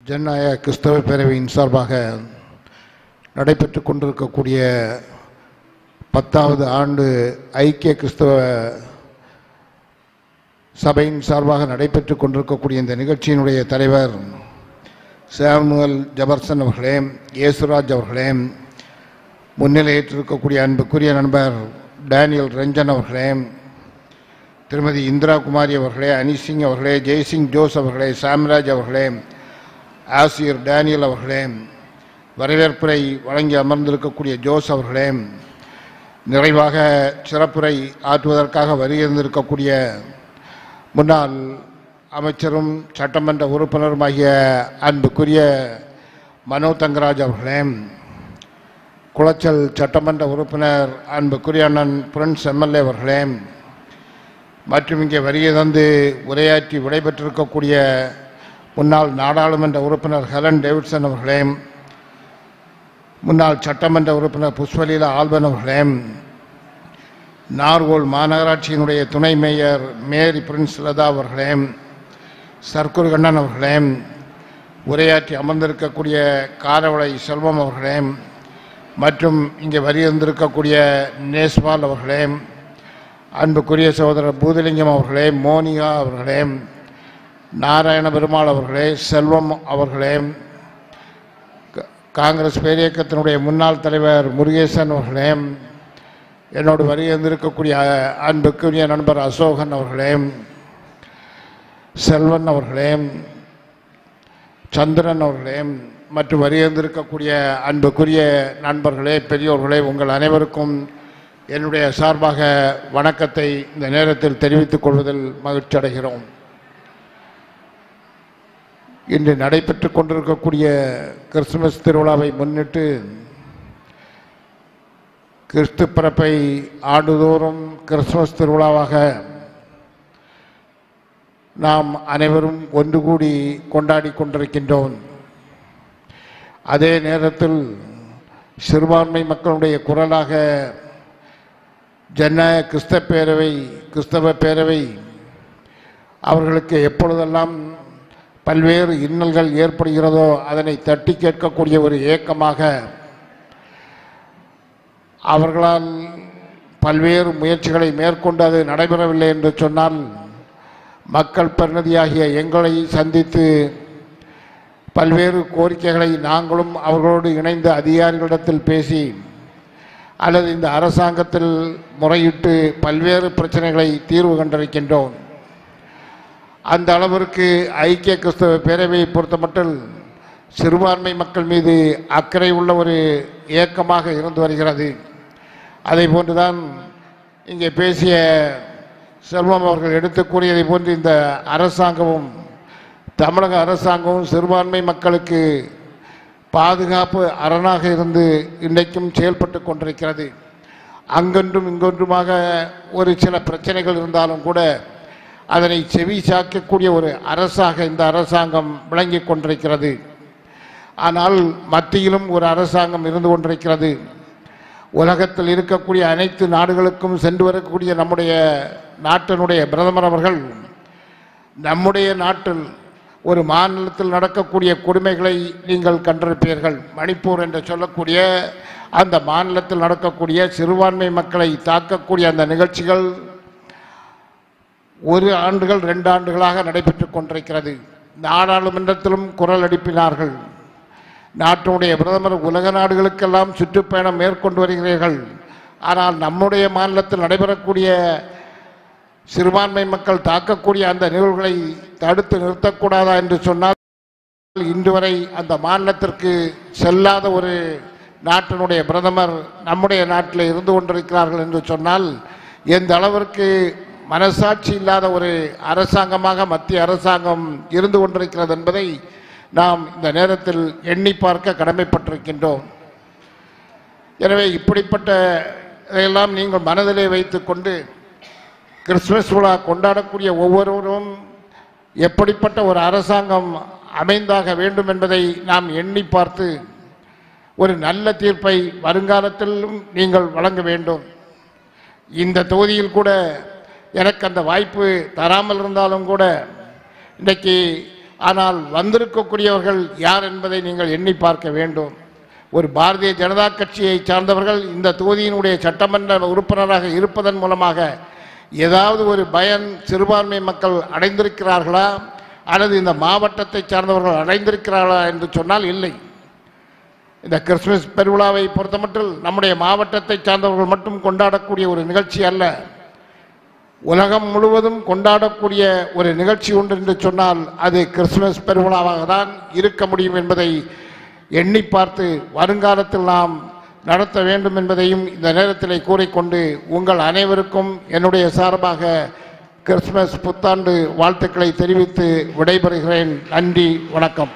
ஜனநாயக கிறிஸ்தவ பேரவையின் சார்பாக நடைபெற்று கொண்டிருக்கக்கூடிய 10வது ஆண்டு ஐக்கிய கிறிஸ்தவ சபையின் சார்பாக நடைபெற்று கொண்டிருக்கக்கூடிய இந்த நிகழ்ச்சியினுடைய தலைவர் சாமுவேல் ஜெபர்சன் அவர்களே, இயேசுராஜ் அவர்களே, முன்னிலையேற்றிருக்கக்கூடிய அன்புக்குரிய நண்பர் டேனியல் ரஞ்சன் அவர்களே, திருமதி இந்திரா குமாரி அவர்களே, அனிசிங் அவர்களே, ஜெய்சிங் ஜோஸ் அவர்களே, சாம்ராஜ் அவர்களே, ஆசிரியர் டேனியல் அவர்களே, வரவேற்புரை வழங்கி அமர்ந்திருக்கக்கூடிய ஜோஸ் அவர்களே, நிறைவாக சிறப்புரை ஆற்றுவதற்காக வருகின்றிருக்கக்கூடிய முன்னாள் அமைச்சரும் சட்டமன்ற உறுப்பினருமாகிய அன்புக்குரிய மனோ தங்கராஜ் அவர்களே, குளச்சல் சட்டமன்ற உறுப்பினர் அன்புக்குரிய அண்ணன் பிரின்ஸ் எம்எல்ஏ அவர்களே, மற்றும் இங்கே வருகை தந்து உரையாற்றி விடைபெற்றிருக்கக்கூடிய முன்னாள் நாடாளுமன்ற உறுப்பினர் ஹெலன் டேவிட்சன் அவர்களே, முன்னாள் சட்டமன்ற உறுப்பினர் புஷ்பலீலா ஆல்பன் அவர்களே, நார்கோல் மாநகராட்சியினுடைய துணை மேயர் மேரி பிரின்ஸ் லதா அவர்களே, சர்க்குரு கண்ணன் அவர்களே, உரையாற்றி அமர்ந்திருக்கக்கூடிய காரவளை செல்வம் அவர்களே, மற்றும் இங்கே வந்திருக்கக்கூடிய நேஸ்பால் அவர்களே, அன்புக்குரிய சகோதரர் பூதலிங்கம் அவர்களே, மோனிகா அவர்களே, நாராயண பெருமாள் அவர்களே, செல்வம் அவர்களே, காங்கிரஸ் பேரியக்கத்தினுடைய முன்னாள் தலைவர் முருகேசன் அவர்களே, என்னோடு வந்திருக்கக்கூடிய அன்புக்குரிய நண்பர் அசோகன் அவர்களே, செல்வன் அவர்களே, சந்திரன் அவர்களே, மற்றும் வந்திருக்கக்கூடிய அன்புக்குரிய நண்பர்களே, பெரியோர்களே, உங்கள் அனைவருக்கும் என்னுடைய சார்பாக வணக்கத்தை இந்த நேரத்தில் தெரிவித்துக் கொள்வதில் மகிழ்ச்சி அடைகிறோம். இன்று நடைபெற்று கொண்டிருக்கக்கூடிய கிறிஸ்துமஸ் திருவிழாவை முன்னிட்டு கிறிஸ்து பிறப்பை ஆண்டுதோறும் கிறிஸ்துமஸ் திருவிழாவாக நாம் அனைவரும் ஒன்று கூடி கொண்டாடி கொண்டிருக்கின்றோம். அதே நேரத்தில் சிறுபான்மை மக்களுடைய குரலாக ஜனநாயக கிறிஸ்தவ பேரவை அவர்களுக்கு எப்பொழுதெல்லாம் பல்வேறு இன்னல்கள் ஏற்படுகிறதோ அதனை தட்டி கேட்கக்கூடிய ஒரு இயக்கமாக அவர்களால் பல்வேறு முயற்சிகளை மேற்கொண்டு அது நடைபெறவில்லை என்று சொன்னால் மக்கள் பிரதிநிதியாகிய எங்களை சந்தித்து பல்வேறு கோரிக்கைகளை நாங்களும் அவர்களோடு இணைந்த அதிகாரிகளிடத்தில் பேசி அல்லது இந்த அரசாங்கத்தில் முறையிட்டு பல்வேறு பிரச்சனைகளை தீர்வு கண்டிருக்கின்றோம். அந்த அளவிற்கு ஐக்கிய கிறிஸ்தவ பேரவையை பொறுத்தமட்டில் சிறுபான்மை மக்கள் மீது அக்கறை உள்ள ஒரு இயக்கமாக இருந்து வருகிறது. அதை போன்றுதான் இங்கே பேசிய செல்வம் அவர்கள் எடுத்து கூறியதை போன்று இந்த அரசாங்கமும் தமிழக அரசாங்கமும் சிறுபான்மை மக்களுக்கு பாதுகாப்பு அரணாக இருந்து இன்றைக்கும் செயல்பட்டு கொண்டிருக்கிறது. அங்கொன்றும் இங்கொன்றுமாக ஒரு சில பிரச்சனைகள் இருந்தாலும் கூட அதனை செவி சாக்கக்கூடிய ஒரு அரசாக இந்த அரசாங்கம் விளங்கி கொண்டிருக்கிறது. ஆனால் மத்தியிலும் ஒரு அரசாங்கம் இருந்து கொண்டிருக்கிறது. உலகத்தில் இருக்கக்கூடிய அனைத்து நாடுகளுக்கும் சென்று வரக்கூடிய நம்முடைய நாட்டினுடைய பிரதமர் அவர்கள் நம்முடைய நாட்டில் ஒரு மாநிலத்தில் நடக்கக்கூடிய கொடுமைகளை நீங்கள் கண்டிருப்பீர்கள். மணிப்பூர் என்று சொல்லக்கூடிய அந்த மாநிலத்தில் நடக்கக்கூடிய சிறுபான்மை மக்களை தாக்கக்கூடிய அந்த நிகழ்ச்சிகள் 1 ஆண்டுகள் 2 ஆண்டுகளாக நடைபெற்று கொண்டிருக்கிறது. நாடாளுமன்றத்திலும் குரல் எழுப்பினார்கள். நாட்டினுடைய பிரதமர் உலக நாடுகளுக்கெல்லாம் சுற்றுப்பயணம் மேற்கொண்டு வருகிறீர்கள், ஆனால் நம்முடைய மாநிலத்தில் நடைபெறக்கூடிய சிறுபான்மை மக்கள் தாக்கக்கூடிய அந்த நிகழ்வுகளை தடுத்து நிறுத்தக்கூடாதா என்று சொன்னால் இன்று வரை அந்த மாநிலத்திற்கு செல்லாத ஒரு நாட்டினுடைய பிரதமர் நம்முடைய நாட்டில் இருந்து கொண்டிருக்கிறார்கள் என்று சொன்னால் எந்த அளவிற்கு மனசாட்சி இல்லாத ஒரு அரசாங்கமாக மத்திய அரசாங்கம் இருந்து கொண்டிருக்கிறது என்பதை நாம் இந்த நேரத்தில் எண்ணி பார்க்க கடமைப்பட்டிருக்கின்றோம். எனவே இப்படிப்பட்ட இதையெல்லாம் நீங்கள் மனதிலே வைத்துக்கொண்டு கிறிஸ்துமஸ் விழா கொண்டாடக்கூடிய ஒவ்வொருவரும் எப்படிப்பட்ட ஒரு அரசாங்கம் அமைந்தாக வேண்டும் என்பதை நாம் எண்ணி பார்த்து ஒரு நல்ல தீர்ப்பை வருங்காலத்திலும் நீங்கள் வழங்க வேண்டும். இந்த தொகுதியில் கூட எனக்கு அந்த வாய்ப்பு தராமல் இருந்தாலும் கூட இன்றைக்கு ஆனால் வந்திருக்கக்கூடியவர்கள் யார் என்பதை நீங்கள் எண்ணி பார்க்க வேண்டும். ஒரு பாரதிய ஜனதா கட்சியை சார்ந்தவர்கள் இந்த தொகுதியினுடைய சட்டமன்ற உறுப்பினராக இருப்பதன் மூலமாக ஏதாவது ஒரு பயன் சிறுபான்மை மக்கள் அடைந்திருக்கிறார்களா அல்லது இந்த மாவட்டத்தை சார்ந்தவர்கள் அடைந்திருக்கிறார்களா என்று சொன்னால் இல்லை. இந்த கிறிஸ்துமஸ் பெருவிழாவை பொறுத்தமட்டில் நம்முடைய மாவட்டத்தை சார்ந்தவர்கள் மட்டும் கொண்டாடக்கூடிய ஒரு நிகழ்ச்சி அல்ல, உலகம் முழுவதும் கொண்டாடக்கூடிய ஒரு நிகழ்ச்சி உண்டு என்று சொன்னால் அது கிறிஸ்துமஸ் பெருவிழாவாக தான் இருக்க முடியும் என்பதை எண்ணி பார்த்து வருங்காலத்தில் நாம் நடத்த வேண்டும் என்பதையும் இந்த நேரத்தில் கூறிக்கொண்டு உங்கள் அனைவருக்கும் என்னுடைய சார்பாக கிறிஸ்துமஸ் புத்தாண்டு வாழ்த்துக்களை தெரிவித்து விடைபெறுகிறேன். நன்றி, வணக்கம்.